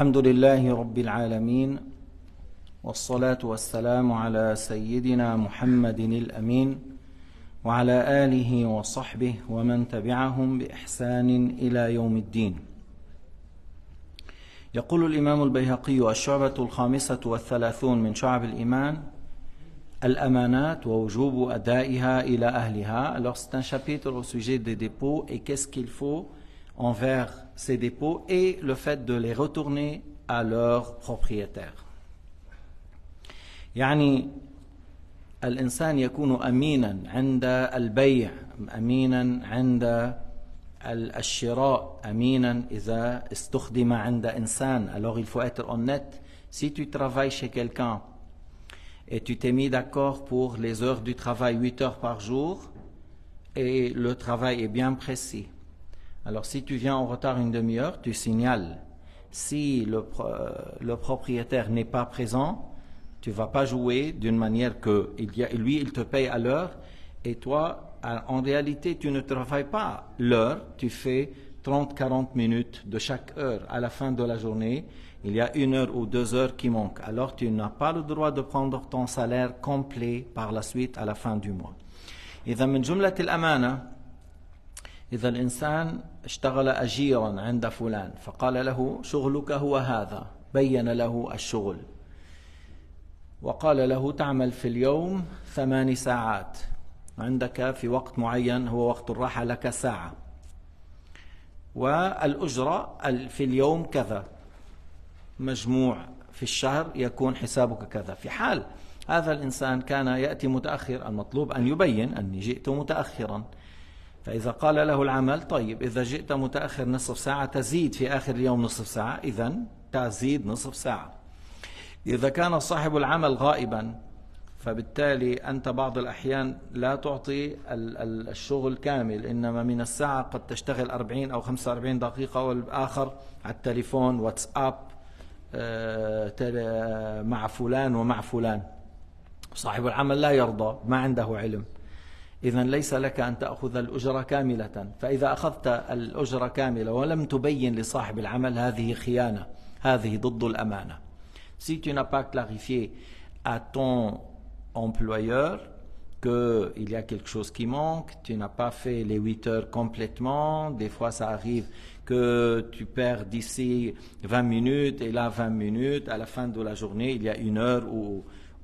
الحمد لله رب العالمين والصلاة والسلام على سيدنا محمد الأمين وعلى آله وصحبه ومن تبعهم بإحسان إلى يوم الدين. يقول الإمام البيهقي: الشعبة الخامسة والثلاثون من شعب الإيمان الأمانات ووجوب أدائها إلى أهلها. Alors c'est un chapitre au sujet des dépôts et qu'est-ce qu'il faut envers ces dépôts et le fait de les retourner à leurs propriétaires. يعني الإنسان يكون أمينا عند البيع، أمينا عند الشراء، أمينا إذا استخدم عند إنسان. Alors il faut être honnête. Si tu travailles chez quelqu'un et tu t'es mis d'accord pour les heures du travail, 8 heures par jour, et le travail est bien précis. Alors si tu viens en retard une demi-heure, tu signales. Si le propriétaire n'est pas présent, tu ne vas pas jouer d'une manière que lui, il te paye à l'heure, et toi, en réalité, tu ne travailles pas l'heure, tu fais 30-40 minutes de chaque heure. À la fin de la journée, il y a 1 heure ou 2 heures qui manquent. Alors tu n'as pas le droit de prendre ton salaire complet par la suite à la fin du mois. إذا من جملة الأمانة، إذا الإنسان اشتغل أجيرا عند فلان فقال له شغلك هو هذا، بين له الشغل وقال له تعمل في اليوم 8 ساعات، عندك في وقت معين هو وقت الراحة لك ساعة، والأجرة في اليوم كذا، مجموع في الشهر يكون حسابك كذا. في حال هذا الإنسان كان يأتي متأخر، المطلوب أن يبين أني جئت متأخرا. فإذا قال له العمل طيب إذا جئت متأخر نصف ساعة تزيد في آخر اليوم نصف ساعة، إذن تزيد نصف ساعة. إذا كان صاحب العمل غائبا فبالتالي أنت بعض الأحيان لا تعطي الشغل كامل، إنما من الساعة قد تشتغل 40 أو 45 دقيقة، والآخر على التليفون واتساب مع فلان ومع فلان. صاحب العمل لا يرضى، ما عنده علم، إذن ليس لك أن تأخذ الأجرة كاملة. فإذا أخذت الأجرة كاملة ولم تبين لصاحب العمل هذه خيانة، هذه ضد الأمانة. Si tu n'as pas clarifié à ton employeur qu'il y a quelque chose qui manque, tu n'as pas fait les 8 heures complètement, des fois ça arrive que tu perds d'ici 20 minutes et là 20 minutes, à la fin de la journée il y a 1 heure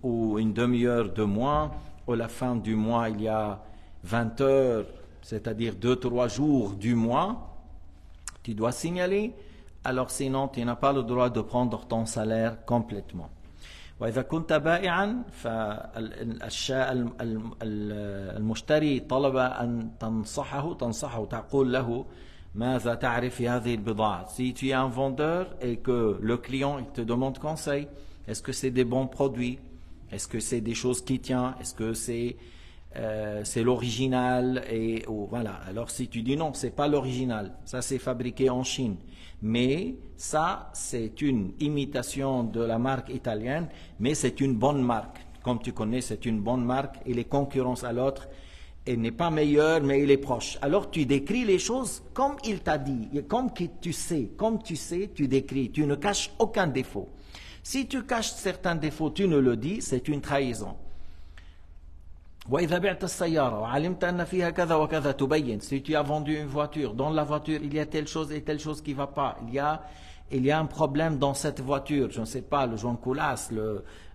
ou une demi-heure de moins, à la fin du mois il y a 20 heures, c'est-à-dire 2-3 jours du mois, tu dois signaler. Alors sinon tu n'as pas le droit de prendre ton salaire complètement. وإذا كنت بائعا فالمشتري طلب أن تنصحه تقول له ماذا تعرف في هذه البضاعة. Si tu es un vendeur et que le client il te demande conseil, est-ce que c'est des bons produits, est-ce que c'est des choses qui tiennent, est-ce que c'est l'original, et voilà. Alors si tu dis non, c'est pas l'original, ça c'est fabriqué en Chine, mais ça c'est une imitation de la marque italienne, mais c'est une bonne marque, comme tu connais, c'est une bonne marque, et les concurrences à l'autre, elle n'est pas meilleure mais il est proche. Alors tu décris les choses comme il t'a dit, comme tu sais, tu décris, tu ne caches aucun défaut. Si tu caches certains défauts, tu ne le dis, c'est une trahison. وإذا بعت السيارة وعلمت أن فيها كذا وكذا تبين. Si tu as vendu une voiture, dans la voiture il y a telle chose et telle chose qui ne va pas, il y a un problème dans cette voiture, je ne sais pas, le joint coulasse,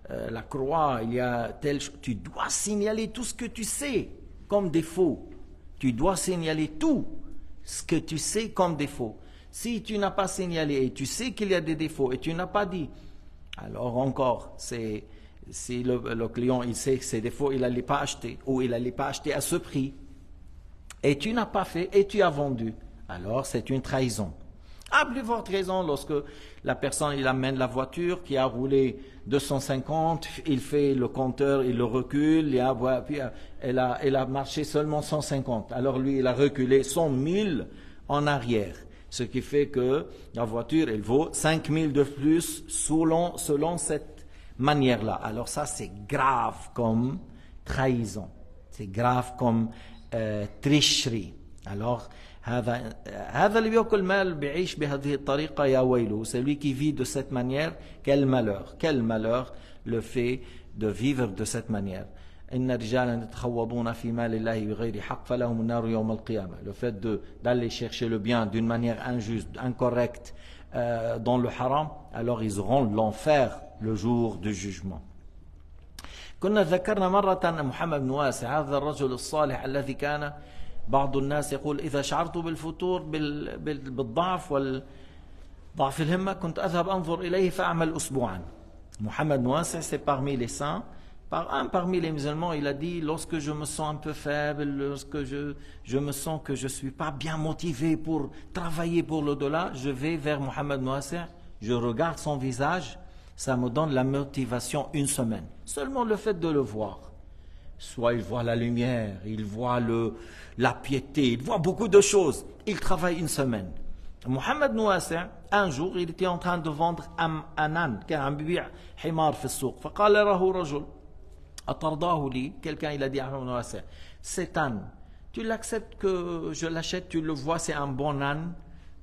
la croix, il y a telle chose, tu dois signaler tout ce que tu sais comme défaut. Tu dois signaler tout ce que tu sais comme défaut. Si tu n'as pas signalé et tu sais qu'il y a des défauts et tu n'as pas dit, alors encore, si le client il sait que ces défauts, il n'allait pas acheter, ou il n'allait pas acheter à ce prix, et tu n'as pas fait, et tu as vendu, alors c'est une trahison. À plus forte raison, lorsque la personne il amène la voiture qui a roulé 250, il fait le compteur, il le recule, puis elle a marché seulement 150, alors lui il a reculé 100 000 en arrière. Ce qui fait que la voiture, elle vaut 5 000 de plus selon cette manière-là. Alors ça, c'est grave comme trahison. C'est grave comme tricherie. Alors, هذا اللي بيأكل مال بيعيش بهذه الطريقة يا ويله. Celui qui vit de cette manière, quel malheur le fait de vivre de cette manière. إن رجالا يتخوضون في مال الله بغير حق فلهم النار يوم القيامة. Le fait d'aller chercher le bien d'une manière injuste, incorrecte, dans le haram, alors ils auront l'enfer le jour du jugement. كنا ذكرنا مرة محمد بن واسع هذا الرجل الصالح الذي كان بعض الناس يقول إذا شعرت بالفتور بالضعف والضعف الهمة كنت أذهب أنظر إليه فأعمل أسبوعا. Mohammed Nouassi, c'est parmi les saints, parmi les musulmans, il a dit lorsque je me sens un peu faible, lorsque je me sens que je ne suis pas bien motivé pour travailler pour l'au-delà, je vais vers Mohammed Nouassi, je regarde son visage, ça me donne la motivation une semaine. Seulement le fait de le voir. Soit il voit la lumière, il voit la piété, il voit beaucoup de choses. Il travaille une semaine. Mohammed Nouassi, un jour, il était en train de vendre un âne, un bibi' himar fi السوق. فقال له رجل أترضاه لي, quelqu'un il a dit à Mohammed Nouassi, cet âne, tu l'acceptes que je l'achète, tu le vois, c'est un bon âne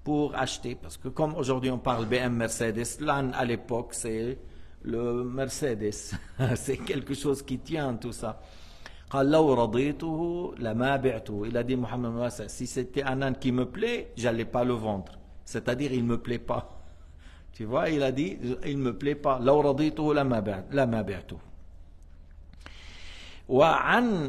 pour acheter. Parce que comme aujourd'hui on parle BM Mercedes, l'âne à l'époque c'est le Mercedes. C'est quelque chose qui tient tout ça. قال لو رضيته لما بعته. Il a dit Mohammed Nouassi, si c'était un âne qui me plaît, j'allais pas le vendre. C'est-à-dire il me plaît pas. Tu vois, il a dit il me plaît pas. لو رضيته لما بعته. وعن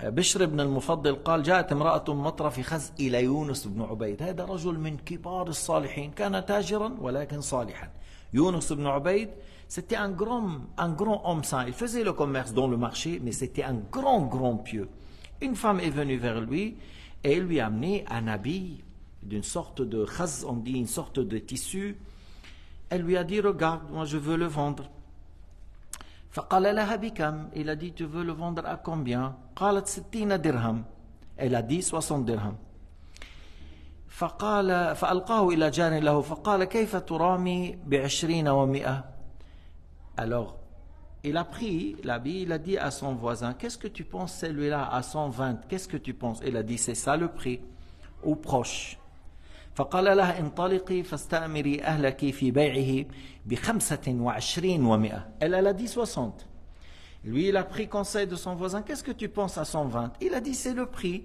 بشر بن المفضل قال جاءت امرأة مطرف خز إلى يونس بن عبيد. هذا رجل من كبار الصالحين, كان تاجرا ولكن صالحا. Yunus ibn Ubayd, c'était un grand homme saint. Il faisait le commerce dans le marché, mais c'était un grand pieux. Une femme est venue vers lui et lui a amené un habit d'une sorte de khaz, on dit une sorte de tissu. Elle lui a dit, regarde, moi je veux le vendre. فقال لها بكم. Il a dit, tu veux le vendre à combien? قالت 60 درهم. Elle a dit 60 درهم. فألقاه إلى جار له فقال كيف ترامي ب20 و100. Alors il a pris l'habit, il a dit à son voisin, qu'est-ce que tu penses celui-là à 120, qu'est-ce que tu penses? Il a dit c'est ça le prix, ou proche. فقال لها انطلقي فاستأمري أهلك في بيعه ب25 و100. Elle a dit 60. Lui il a pris conseil de son voisin, qu'est-ce que tu penses à 120? Il a dit c'est le prix,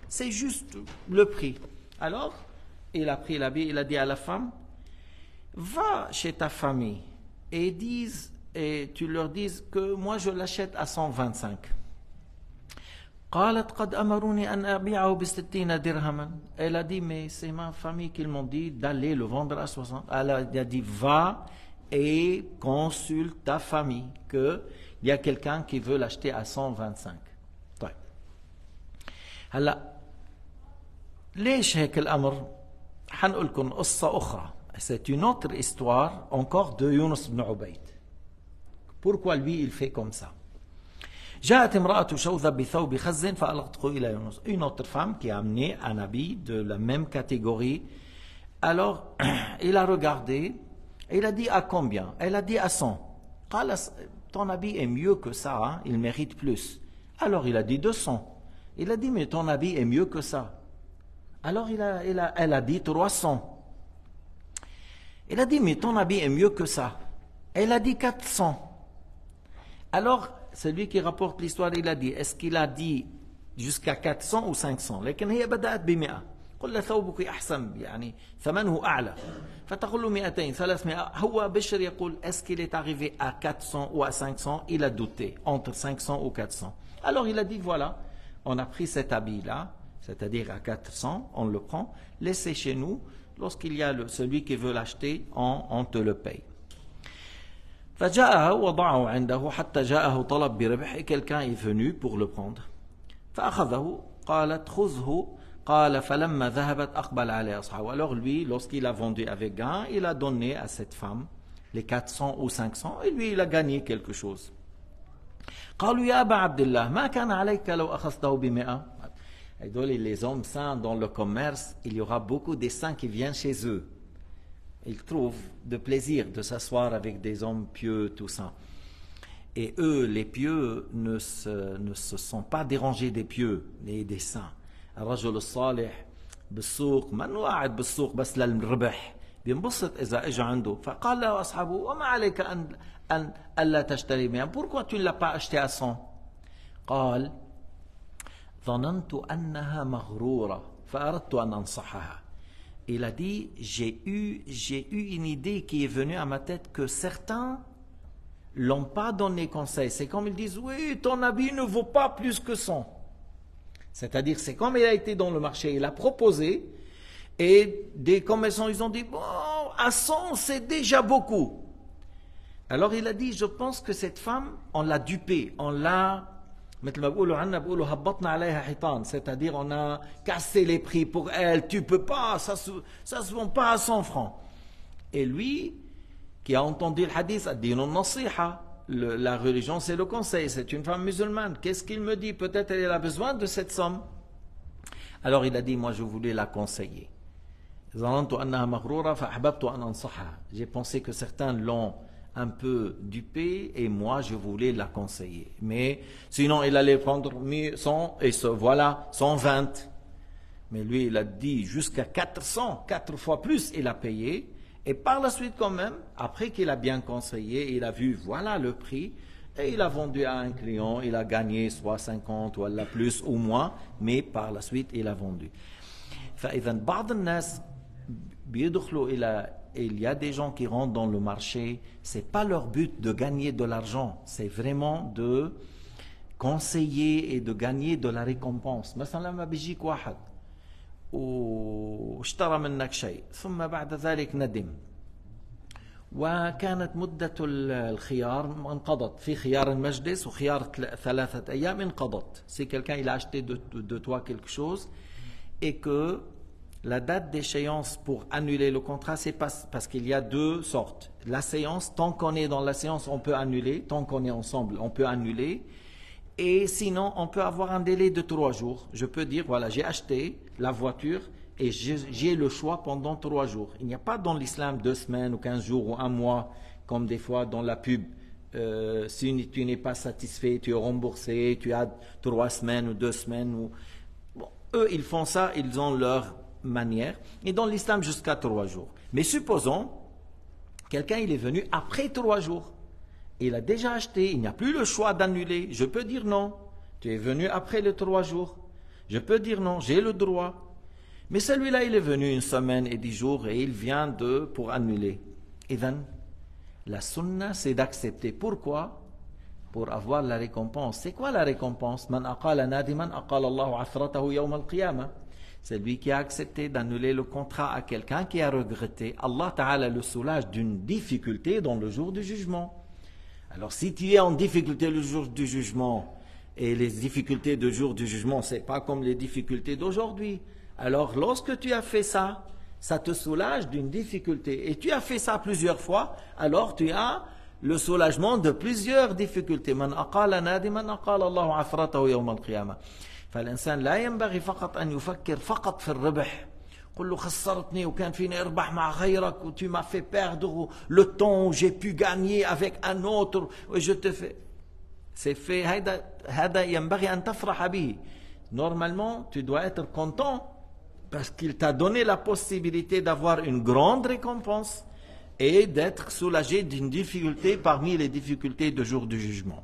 c'est juste le prix. Alors, il a pris l'habit, il a dit à la femme, va chez ta famille et tu leur dises que moi je l'achète à 125. قالت قد أمروني أن أبيعه ب60 درهما. Elle a dit, mais c'est ma famille qui m'ont dit d'aller le vendre à 60. Elle a dit, va et consulte ta famille, qu'il y a quelqu'un qui veut l'acheter à 125. طيب. هلا ليش هيك الأمر؟ حنقول لكم قصة أخرى. C'est une autre histoire encore de Yunus ibn Ubayd. Pourquoi lui il fait comme ça? جاءت امرأة شوذة بثوب خز فألقته إلى يونس. Une autre femme qui a amené un habit de la même catégorie. Alors il a regardé et il a dit à combien? Elle a dit à 100. قال ton habit est mieux que ça, hein? Il mérite plus. Alors il a dit 200. Il a dit mais ton habit est mieux que ça. Alors elle a dit 300. Il a dit, mais ton habit est mieux que ça. Elle a dit 400. Alors, celui qui rapporte l'histoire, il a dit, est-ce qu'il a dit jusqu'à 400 ou 500? لكن هي بدأت ب100. قل ثوبك أحسن يعني ثمنه أعلى. فتقول له 200 300. هو بشر يقول, est-ce qu'il est arrivé à 400 ou à 500? Il a douté, entre 500 ou 400. Alors il a dit, voilà, on a pris cet habit-là, c'est-à-dire à 400, on le prend, laissez chez nous, lorsqu'il y a celui qui veut l'acheter, on te le paye. فجاءه وضعه عنده حتى جاءه طلب بربح. Quelqu'un est venu pour le prendre. فأخذه قالت خذه قال فلما ذهبت أقبل عليه أصحابه. Alors lui, lorsqu'il a vendu avec gain, il a donné à cette femme les 400 ou 500 et lui il a gagné quelque chose. قالوا يا أبا عبد الله ما كان عليك لو أخذته ب100. Les hommes saints dans le commerce, il y aura beaucoup de saints qui viennent chez eux. Ils trouvent de plaisir de s'asseoir avec des hommes pieux, tout ça. Et eux, les pieux, ne se sont pas dérangés des pieux et des saints. الرجل الصالح بالسوق من قاعد بالسوق بس للربح بينبسط إذا إجا عنده. فقال له أصحابه وما عليك أن ألا تشتري بها. Pourquoi tu ne l'as pas acheté à 100؟ قال ظننت أنها مغرورة فأردت أن أنصحها. Il a dit j'ai eu une idée qui est venue à ma tête que certains l'ont pas donné conseil. C'est comme ils disent oui ton habit ne vaut pas plus que 100. C'est-à-dire c'est comme il a été dans le marché, il a proposé et des commerçants ils ont dit bon à 100 c'est déjà beaucoup. Alors il a dit je pense que cette femme on l'a dupée, on l'a c'est-à-dire on a cassé les prix pour elle, tu peux pas, ça se vend pas à 100 francs. Et lui, qui a entendu le hadith, a dit non, nasiha, la religion c'est le conseil, c'est une femme musulmane, qu'est-ce qu'il me dit? Peut-être elle a besoin de cette somme. Alors il a dit, moi je voulais la conseiller. J'ai pensé que certains l'ont un peu dupé et moi je voulais la conseiller. Mais sinon il allait prendre 100 et voilà 120. Mais lui il a dit jusqu'à 400, 4 fois plus il a payé. Et par la suite quand même, après qu'il a bien conseillé, il a vu voilà le prix et il a vendu à un client, il a gagné soit 50 ou plus ou moins, mais par la suite il a vendu. فإذا بعض الناس بيدخلوا إلى il y a des gens qui rentrent dans le marché, c'est pas leur but de gagner de l'argent, c'est vraiment de conseiller et de gagner de la récompense. مثلا لما بيجيك واحد واشترى منك شيء ثم بعد ذلك ندم وكانت مدة الخيار انقضت في خيار المجلس وخيار 3 أيام انقضت. Si quelqu'un il a acheté de toi quelque chose et que la date d'échéance pour annuler le contrat, c'est parce qu'il y a 2 sortes. La séance, tant qu'on est dans la séance, on peut annuler. Tant qu'on est ensemble, on peut annuler. Et sinon, on peut avoir un délai de 3 jours. Je peux dire, voilà, j'ai acheté la voiture et j'ai le choix pendant 3 jours. Il n'y a pas dans l'islam 2 semaines ou 15 jours ou 1 mois, comme des fois dans la pub. Si tu n'es pas satisfait, tu es remboursé, tu as 3 semaines ou 2 semaines. Bon, eux, ils font ça, ils ont leur manière, et dans l'islam jusqu'à 3 jours. Mais supposons, quelqu'un il est venu après 3 jours, il a déjà acheté, il n'y a plus le choix d'annuler, je peux dire non, tu es venu après les 3 jours, je peux dire non, j'ai le droit. Mais celui-là il est venu 1 semaine et 10 jours et il vient pour annuler. Et then, la sunna c'est d'accepter. Pourquoi? Pour avoir la récompense. C'est quoi la récompense? Man aqala nadiman aqala Allahu athratahu yawm al-qiyamah. C'est lui qui a accepté d'annuler le contrat à quelqu'un qui a regretté. Allah Ta'ala le soulage d'une difficulté dans le jour du jugement. Alors si tu es en difficulté le jour du jugement, et les difficultés du jour du jugement, c'est pas comme les difficultés d'aujourd'hui. Alors lorsque tu as fait ça, ça te soulage d'une difficulté. Et tu as fait ça plusieurs fois, alors tu as le soulagement de plusieurs difficultés. Man aqala nadiman aqala Allahu athratahu yawm al-qiyamah. فالإنسان لا ينبغي فقط أن يفكر فقط في الربح. قل له خسرتني وكان فيني أربح مع غيرك و tu m'as fait perdre le temps, j'ai pu gagner avec un autre et je te fais. C'est fait, هذا ينبغي أن تفرح به. Normalement, tu dois être content parce qu'il t'a donné la possibilité d'avoir une grande récompense et d'être soulagé d'une difficulté parmi les difficultés du jour du jugement.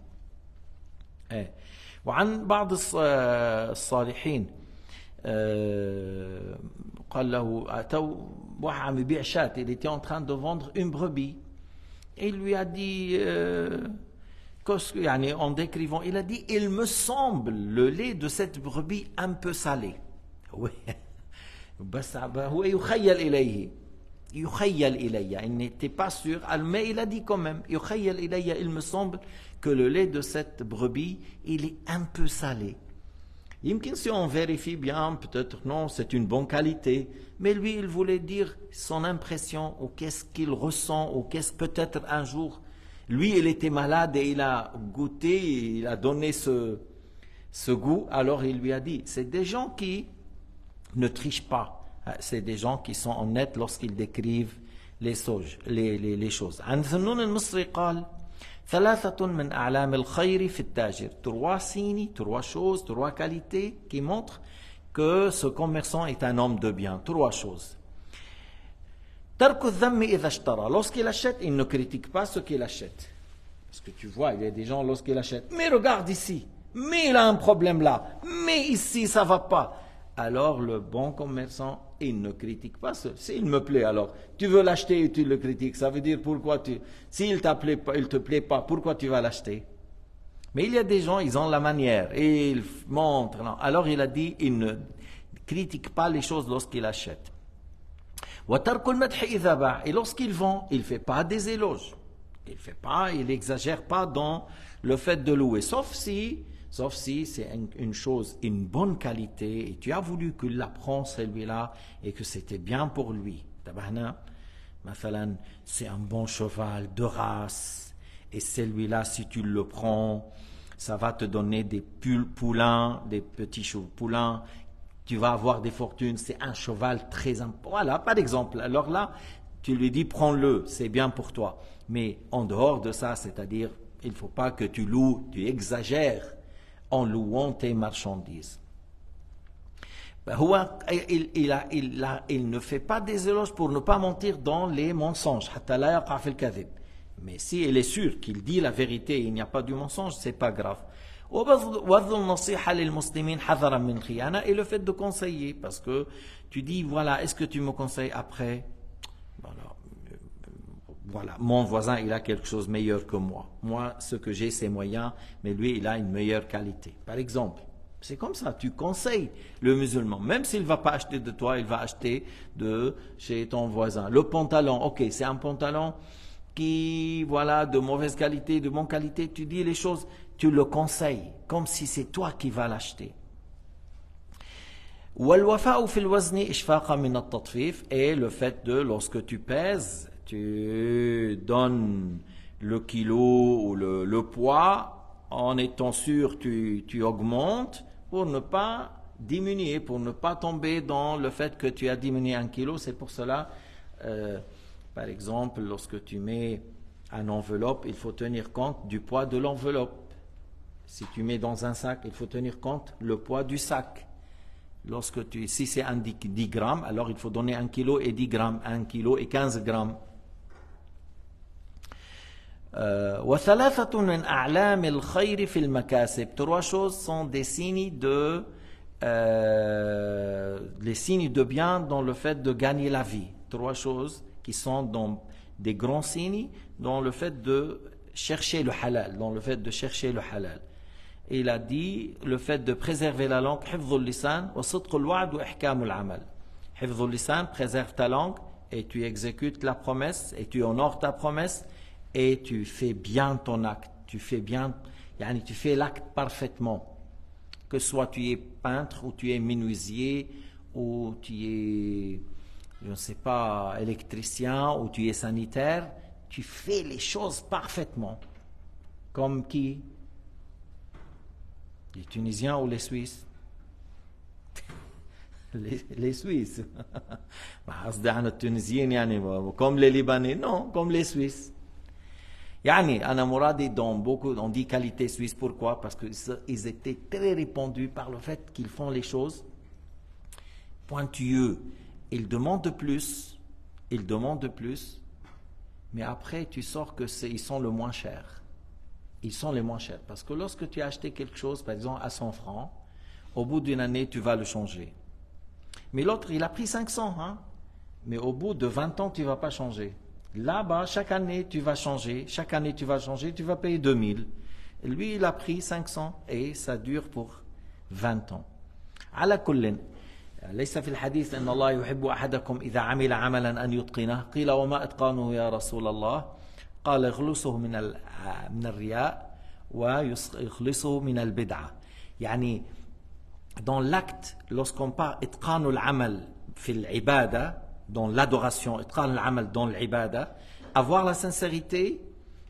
وعن بعض الصالحين قال له أتوا واحد عم يبيع شاة, il était en train de vendre une brebis et il lui a dit يعني en décrivant, il a dit il me semble le lait de cette brebis un peu salé. Oui, بس هو يخيل إليه il n'était pas sûr, mais il a dit quand même يخيل إلي, il me semble que le lait de cette brebis il est un peu salé. Yimkin, si on vérifie bien, peut-être non, c'est une bonne qualité, mais lui il voulait dire son impression ou qu'est-ce qu'il ressent ou qu'est-ce peut-être un jour lui il était malade et il a goûté, il a donné ce goût, alors il lui a dit. C'est des gens qui ne trichent pas. C'est des gens qui sont honnêtes lorsqu'ils décrivent les choses. عن ذنون المصري قال 3 من أعلام الخير في التاجر. 3 signes, 3 choses, 3 qualités qui montrent que ce commerçant est un homme de bien. 3 choses. Tarku dhammi idha ishtara. Lorsqu'il achète, il ne critique pas ce qu'il achète. Parce que tu vois, il y a des gens, lorsqu'ils achètent, mais regarde ici, mais il a un problème là, mais ici ça va pas. Alors le bon commerçant, il ne critique pas ce. S'il me plaît, alors, tu veux l'acheter et tu le critiques, ça veut dire pourquoi tu. S'il te plaît pas, pourquoi tu vas l'acheter? Mais il y a des gens, ils ont la manière, et ils montrent. Non. Alors il a dit, il ne critique pas les choses lorsqu'il achète. Et lorsqu'il vend, il ne fait pas des éloges. Il n'exagère pas dans le fait de louer. Sauf si c'est une chose, une bonne qualité, et tu as voulu qu'il la prenne celui-là, et que c'était bien pour lui. C'est un bon cheval de race, et celui-là, si tu le prends, ça va te donner des poulains, des petits chevaux poulains, tu vas avoir des fortunes, c'est un cheval très important. Voilà, par exemple. Alors là, tu lui dis, prends-le, c'est bien pour toi. Mais en dehors de ça, c'est-à-dire, il ne faut pas que tu loues, tu exagères en louant tes marchandises. Il ne fait pas des éloges pour ne pas mentir dans les mensonges. Mais si il est sûr qu'il dit la vérité et il n'y a pas du mensonge, c'est pas grave. Et le fait de conseiller, parce que tu dis, voilà, est-ce que tu me conseilles après? Voilà, mon voisin, il a quelque chose de meilleur que moi. Moi, ce que j'ai, c'est moyen, mais lui, il a une meilleure qualité. Par exemple, c'est comme ça, tu conseilles le musulman. Même s'il ne va pas acheter de toi, il va acheter de chez ton voisin. Le pantalon, ok, c'est un pantalon qui, voilà, de mauvaise qualité, de bonne qualité, tu dis les choses, tu le conseilles, comme si c'est toi qui vas l'acheter. Et le fait de, lorsque tu pèses, tu donnes le kilo ou le poids, en étant sûr, tu augmentes pour ne pas diminuer, pour ne pas tomber dans le fait que tu as diminué 1 kilo. C'est pour cela, par exemple, lorsque tu mets une enveloppe, il faut tenir compte du poids de l'enveloppe. Si tu mets dans un sac, il faut tenir compte le poids du sac. Si c'est 10 grammes, alors il faut donner 1 kilo et 10 grammes, 1 kilo et 15 grammes. 3 choses sont des signes les signes de bien dans le fait de gagner la vie. 3 choses qui sont dans des grands signes dans le fait de chercher le halal, Et il a dit le fait de préserver la langue, préserve ta langue et tu exécutes la promesse et tu honores ta promesse et tu fais bien ton acte. Tu fais l'acte parfaitement. Que soit tu es peintre ou tu es menuisier ou tu es, je ne sais pas, électricien ou tu es sanitaire, tu fais les choses parfaitement. Comme qui? Les Tunisiens ou les Suisses? les Suisses. Comme les Libanais? Non, comme les Suisses. Ana Mouradi, dans beaucoup, on dit qualité suisse. Pourquoi? Parce qu'ils étaient très répandus par le fait qu'ils font les choses pointueux. Ils demandent de plus, mais après tu sors que ils sont le moins cher. Ils sont les moins chers. Parce que lorsque tu as acheté quelque chose, par exemple à 100 francs, au bout d'une année, tu vas le changer. Mais l'autre, il a pris 500, mais au bout de 20 ans, tu ne vas pas changer. Là-bas, chaque année, tu vas changer, tu vas payer 2000. Et lui, il a pris 500 et ça dure pour 20 ans. على كل ليس في الحديث أن الله يحب أحدكم إذا عمل عملا أن يتقنه قيل وما إتقانه يا رسول الله قال يخلصه من الرياء ويخلصه من البدعة. يعني dans l'acte, lorsqu'on parle إتقان العمل في العبادة, dans l'adoration, إتقان العمل dans l'ibada, avoir la sincérité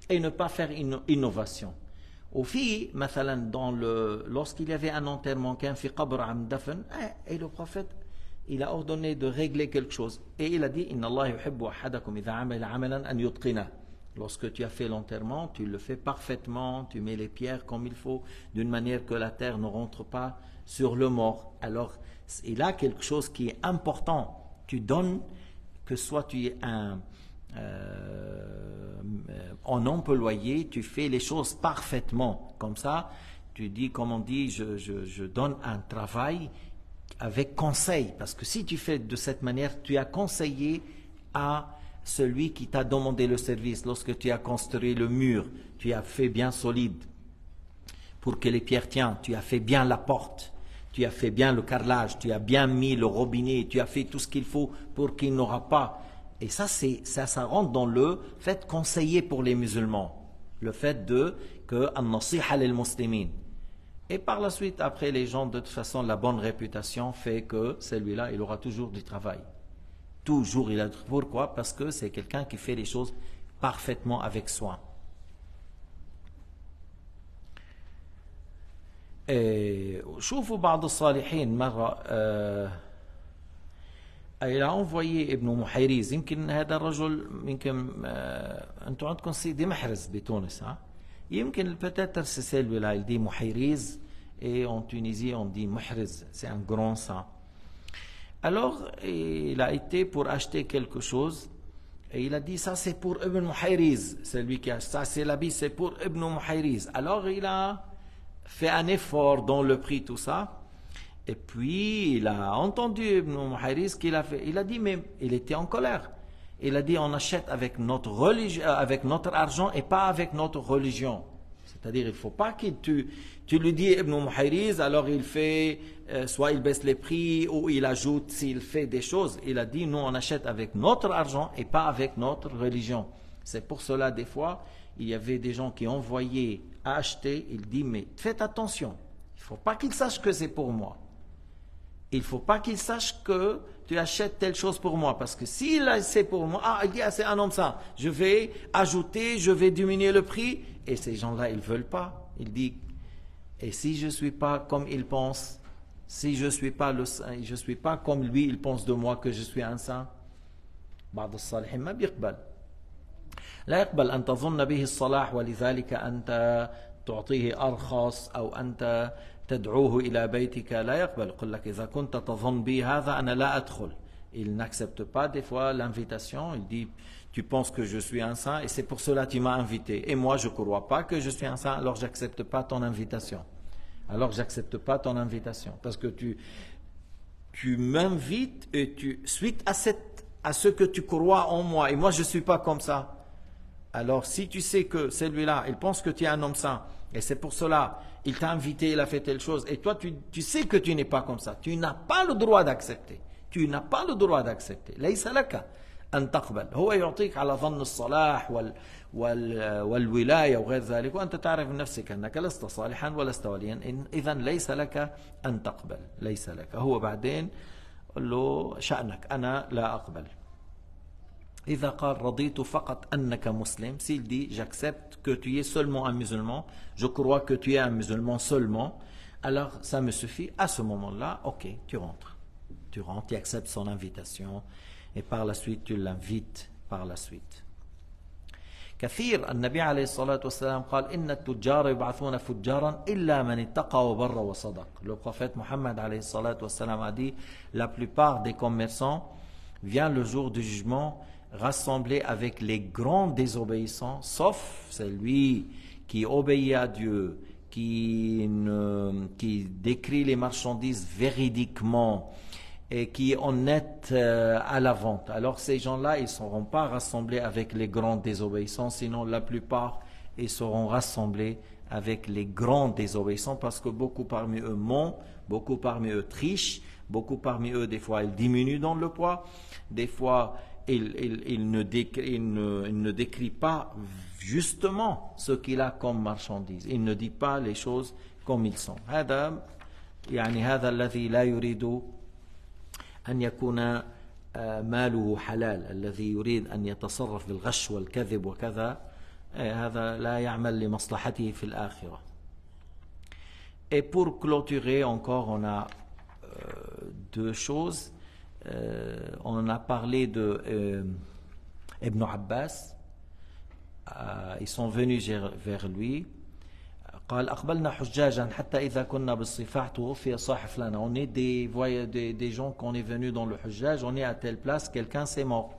et ne pas faire innovation. Au fi, مثلا lorsqu'il y avait un enterrement, كان في قبر عم دفن, et le prophète, il a ordonné de régler quelque chose. Et il a dit, إن الله يحب أحدكم إذا عمل عملا أن يتقنه. Lorsque tu as fait l'enterrement, tu le fais parfaitement, tu mets les pierres comme il faut, d'une manière que la terre ne rentre pas sur le mort. Alors, il y a quelque chose qui est important. Tu donnes, que soit tu es en employé, tu fais les choses parfaitement. Comme ça, tu dis, comme on dit, je donne un travail avec conseil. Parce que si tu fais de cette manière, tu as conseillé à celui qui t'a demandé le service. Lorsque tu as construit le mur, tu as fait bien solide pour que les pierres tiennent. Tu as fait bien la porte. Tu as fait bien le carrelage, tu as bien mis le robinet, tu as fait tout ce qu'il faut pour qu'il n'aura pas. Et ça, ça rentre dans le fait conseiller pour les musulmans. Le fait que an-nasiha lil muslimin. Et par la suite, après, les gens, de toute façon, la bonne réputation fait que celui-là, il aura toujours du travail. Toujours, il a. Pourquoi? Parce que c'est quelqu'un qui fait les choses parfaitement avec soin. شوفوا بعض الصالحين مرة إلى envoyé ابن محيريز. يمكن هذا الرجل يمكن أنتم عندكم سيدي محرز بتونس ها؟ يمكن peut-être c'est celui-là, il dit Muhayriz et en Tunisie on dit Muhriz, c'est un grand saint. Alors il a été pour acheter quelque chose et il a dit ça c'est pour Ibn Muhayriz, celui qui a ça c'est l'habit c'est pour Ibn Muhayriz. Alors il a fait un effort dans le prix, tout ça. Et puis, il a entendu Ibn Muhayriz qu'il a fait. Il a dit, mais il était en colère. Il a dit, on achète avec notre religion, avec notre argent et pas avec notre religion. C'est-à-dire, il ne faut pas que tu lui dis Ibn Muhayriz, alors il fait, soit il baisse les prix ou il ajoute s'il fait des choses. Il a dit, nous on achète avec notre argent et pas avec notre religion. C'est pour cela, des fois, il y avait des gens qui envoyaient à acheter. Il dit, mais faites attention, il ne faut pas qu'ils sachent que c'est pour moi. Il ne faut pas qu'ils sachent que tu achètes telle chose pour moi. Parce que s'il c'est pour moi, il dit, c'est un homme ça, je vais ajouter, je vais diminuer le prix. Et ces gens-là, ils ne veulent pas. Il dit, et si je ne suis pas comme il pense, si je ne suis pas je suis pas comme lui, il pense de moi que je suis un saint. بعض الصالحين ما بيقبل. لا يقبل أن تظن به الصلاح ولذلك أنت تعطيه أرخص أو أنت تدعوه إلى بيتك. لا يقبل. يقول لك إذا كنت تظن بي هذا أنا لا أدخل. Il n'accepte pas des fois l'invitation. Il dit, tu penses que je suis un saint et c'est pour cela que tu m'as invité. Et moi, je ne crois pas que je suis un saint, alors j'accepte pas ton invitation. Alors j'accepte pas ton invitation. Parce que tu m'invites et suite à ce que tu crois en moi. Et moi, je ne suis pas comme ça. Alors, si tu sais que celui-là, il pense que tu es un homme saint, et c'est pour cela, il t'a invité, il a fait telle chose, et toi, tu sais que tu n'es pas comme ça, tu n'as pas le droit d'accepter. Tu n'as pas le droit d'accepter. ليس لك أن تقبل. هو يعطيك على ظن الصلاح والولاية وغير ذلك، وأنت تعرف من نفسك أنك لست صالحا ولست وليا، إذن ليس لك أن تقبل. ليس لك. هو بعدين قل له شأنك، أنا لا أقبل. إذا قال رضيت فقط أنك مسلم, s'il dit j'accepte que tu es seulement un musulman, je crois que tu es un musulman seulement, alors ça me suffit. À ce moment-là, ok, tu rentres, tu acceptes son invitation et par la suite tu l'invites par la suite. كثير النبي عليه الصلاة والسلام قال إن التجار يبعثون فجارا إلا من اتقى وبر وصدق. Le prophète Mohammed عليه الصلاة والسلام a dit, la plupart des commerçants viennent le jour du jugement rassemblés avec les grands désobéissants, sauf celui qui obéit à Dieu, qui décrit les marchandises véridiquement et qui est honnête à la vente. Alors ces gens-là, ils ne seront pas rassemblés avec les grands désobéissants, sinon la plupart, ils seront rassemblés avec les grands désobéissants parce que beaucoup parmi eux mentent, beaucoup parmi eux trichent, beaucoup parmi eux, des fois, ils diminuent dans le poids, des fois, il ne décrit pas justement ce qu'il a comme marchandise. Il ne dit pas les choses comme ils sont. هذا الذي لا يريد أن يكون ماله حلال، الذي يريد أن يتصرف بالغش والكذب وكذا، هذا لا يعمل لمصلحته في الآخرة. Et pour clôturer encore, on a deux choses. On a parlé de Ibn Abbas. ils sont venus vers lui. قال أقبلنا حجاجا حتى إذا كنا بالصفاح توفي صاحب لنا. On est des gens qu'on est venus dans le Hujjaj, on est à telle place, quelqu'un s'est mort.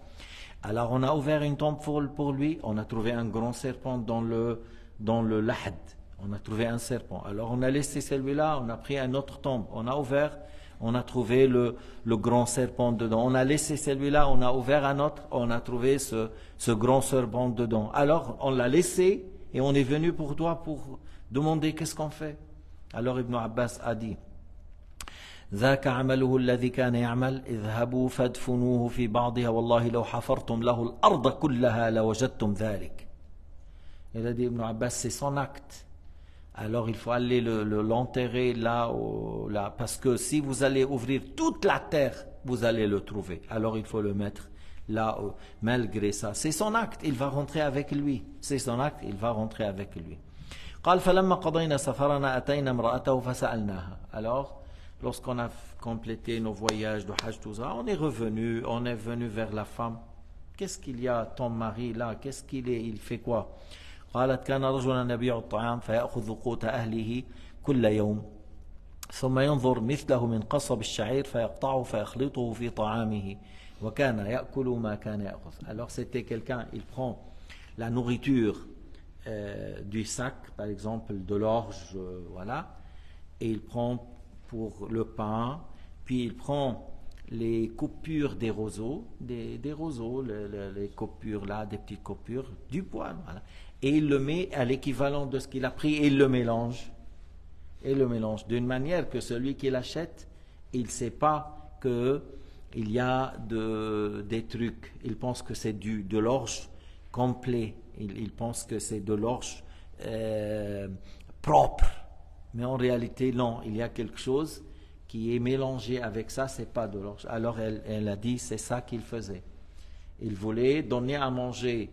Alors on a ouvert une tombe pour lui, on a trouvé un grand serpent dans le lahd. On a trouvé un serpent. Alors on a laissé celui-là, on a pris un autre tombe, on a ouvert, on a trouvé le grand serpent dedans. On a laissé celui-là, on a ouvert un autre, on a trouvé ce grand serpent dedans. Alors on l'a laissé et on est venu pour toi pour demander qu'est-ce qu'on fait. Alors Ibn Abbas a dit ذاك عمله الذي كان يعمل اذهبوا فادفنوه في بعضها والله لو حفرتم له الأرض كلها لوجدتم ذلك. Il a dit Ibn Abbas, c'est son acte. Alors il faut aller l'enterrer là, parce que si vous allez ouvrir toute la terre, vous allez le trouver. Alors il faut le mettre là, malgré ça. C'est son acte, il va rentrer avec lui. C'est son acte, il va rentrer avec lui. قال فلما قضينا سفرنا أتينا امرأته فسألناها. Alors, lorsqu'on a complété nos voyages de Hajj, tout ça, on est venu vers la femme. Qu'est-ce qu'il y a, ton mari là? Qu'est-ce qu'il est? Il fait quoi? قالت كان رجلا يبيع الطعام فيأخذ قوت أهله كل يوم ثم ينظر مثله من قصب الشعير فيقطعه فيخلطه في طعامه وكان يأكل ما كان يأخذ. Alors c'était quelqu'un, il prend la nourriture du sac, par exemple de l'orge, voilà, et il prend pour le pain, puis il prend les coupures des roseaux, des roseaux, les coupures là, des petites coupures, du poil, voilà. Et il le met à l'équivalent de ce qu'il a pris et il le mélange. Et le mélange d'une manière que celui qui l'achète, il ne sait pas qu'il y a des trucs. Il pense que c'est de l'orge complet. Il pense que c'est de l'orge propre. Mais en réalité, non, il y a quelque chose qui est mélangé avec ça, c'est pas de l'orge. Alors elle a dit, c'est ça qu'il faisait. Il voulait donner à manger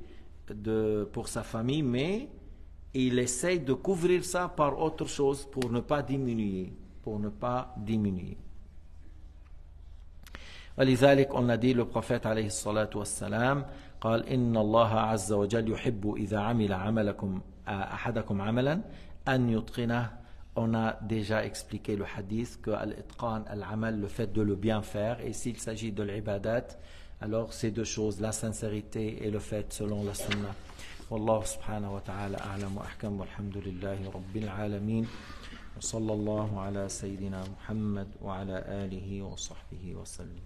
pour sa famille, mais il essaye de couvrir ça par autre chose pour ne pas diminuer. ولذلك on a dit le prophète عليه الصلاة والسلام قال إن الله عز وجل يحب إذا عمل عملكم أحدكم عملا أن يتقنه. On a déjà expliqué le hadith que al-itqan, al-amal, le fait de le bien faire, et s'il s'agit de l'ibadat, alors ces deux choses, la sincérité et le fait selon la sunna. Wallahu subhanahu wa ta'ala a'lam wa ahkam walhamdulillahi rabbil alamin wa sallallahu ala sayyidina Muhammad wa ala alihi wa sahbihi wa sallam.